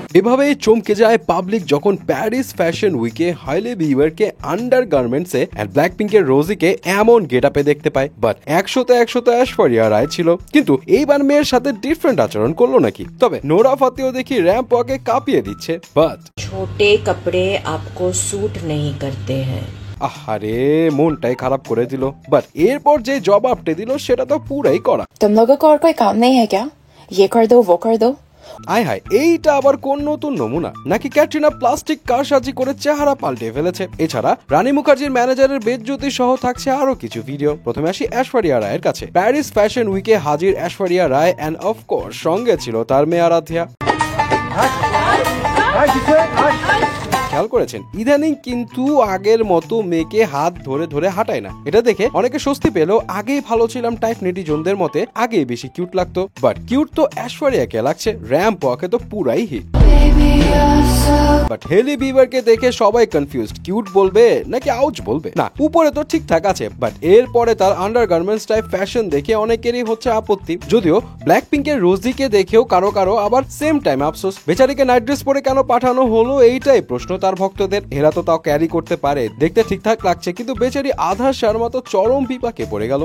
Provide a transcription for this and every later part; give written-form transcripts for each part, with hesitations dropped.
এভাবেই চমকে যায় পাবলিক যখন প্যারিস ফ্যাশন উইকে হাইলি বিভারকে আন্ডারগার্মেন্টসে এন্ড ব্ল্যাকপিঙ্কের রোজিকে এমন গেটআপে দেখতে পায়। বাট 100তে ঐশ্বরিয়া রায় ছিল, কিন্তু এইবার মেয়ের সাথে ডিফারেন্ট আচরণ করলো নাকি? তবে নোরা ফাতেহিও দেখি র্যাম্প ওয়াকে কাঁপিয়ে দিচ্ছে। বাট ছোটে কাপড়ে আপকো স্যুট नहीं करते हैं। আহারে, মনটাই খারাপ করে দিল। বাট এরপর যে জবাবটা দিল সেটা তো পুরাই করা। तुम लोगों को और कोई काम नहीं है क्या? ये कर दो वो कर दो। আয় হায়, এইটা আবার কোন নতুন নমুনা নাকি? ক্যাটরিনা প্লাস্টিক কারসাজি করে চেহারা পাল্টে ফেলেছে। এছাড়া রানী মুখার্জির ম্যানেজারের বেজ্জতি সহ থাকছে আরো কিছু ভিডিও। প্রথমে আসি ঐশ্বরিয়া রায়ের কাছে। প্যারিস ফ্যাশন উইকে হাজির ঐশ্বরিয়া রায় এন্ড অফকোর্স সঙ্গে ছিল তার মেয়ে আরাধ্যা। খেয়াল করেছেন ইদানিং কিন্তু আগের মতো মেয়েকে হাত ধরে ধরে হাঁটায় না। এটা দেখে অনেকে স্বস্তি পেলেও আগেই ভালো ছিলাম টাইপ নেটিজনদের মতে আগেই বেশি কিউট লাগতো। বাট কিউট তো ঐশ্বরিয়াকে লাগছে, র্যাম্প ওয়াকে তো পুরাই হিট। বাট হেলি বিভারকে দেখে সবাই কনফিউজড, কিউট বলবে নাকি আউচ বলবে। না, উপরে তো ঠিকঠাক আছে, বাট এরপরে তার আন্ডারগার্মেন্টস টাইপ ফ্যাশন দেখে অনেকেরই হচ্ছে আপত্তি। যদিও ব্ল্যাকপিঙ্কের রোজিকে দেখেও কারো কারো আবার সেম টাইম আফসোস, বেচারিকে নাইট ড্রেস পরে কেন পাঠানো হলো এইটাই প্রশ্ন তার ভক্তদের। এরা তো তাও ক্যারি করতে পারে, দেখতে ঠিকঠাক লাগছে, কিন্তু বেচারি আধা শর্মা তো চরম বিপাকে পড়ে গেল।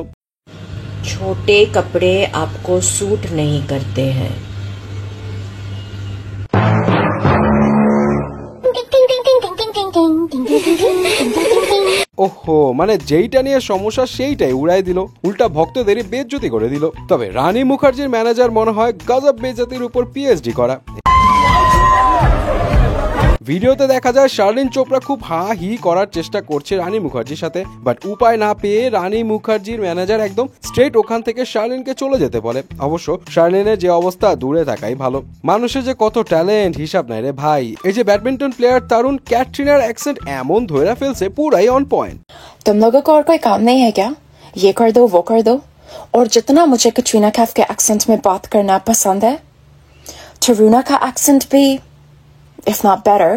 छोटे कपड़े आपको सूट नहीं करते हैं। ওহো, মানে যেইটা নিয়ে সমস্যা সেইটাই উড়াই দিল, উল্টা ভক্তদেরই বেজ্জতি করে দিল। তবে রানী মুখার্জির ম্যানেজার মনে হয় গজব বেজ্জতির উপর পিএইচডি করা। ভিডিওতে দেখা যায় শার্লিন চোপড়া খুব হা হি করার চেষ্টা করছে রানী মুখার্জির সাথে, বাট উপায় না পেয়ে রানী মুখার্জির ম্যানেজার একদম স্ট্রেট ওখান থেকে শার্লিনকে চলে যেতে বলে। অবশ্য শার্লিনের যে অবস্থা দূরে থাকাই ভালো। মানুষের যে কত ট্যালেন্ট হিসাব নাই রে ভাই। এই যে ব্যাডমিন্টন প্লেয়ার তারুণ ক্যাটরিনার অ্যাকসেন্ট এমন ধরে ফেলছে পুরাই অন পয়েন্ট। तुम लोगों को और कोई काम नहीं है क्या? ये कर दो वो कर दो। और जितना मुझे कैटरीना कैफ के एक्सेंट में बात करना पसंद है, तरुणा का एक्सेंट भी if not better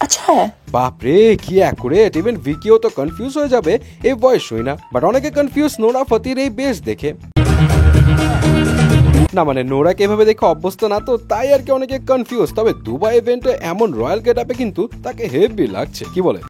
अच्छा है। বাপরে কি অ্যাকুরেট, ইভেন ভিকিও তো কনফিউজ হয়ে যাবে এই ভয়েস শুই না। বাট অনেকে কনফিউজ নোরা ফাতেহির এই বেশ দেখে। না মানে নোরাকে এভাবে দেখে অভ্যস্ত না তো, তাই আর কি অনেকে কনফিউজ। তবে দুবাই ইভেন্টে এমন রয়্যাল গেটআপে কিন্তু তাকে হেভি লাগছে, কি বলে?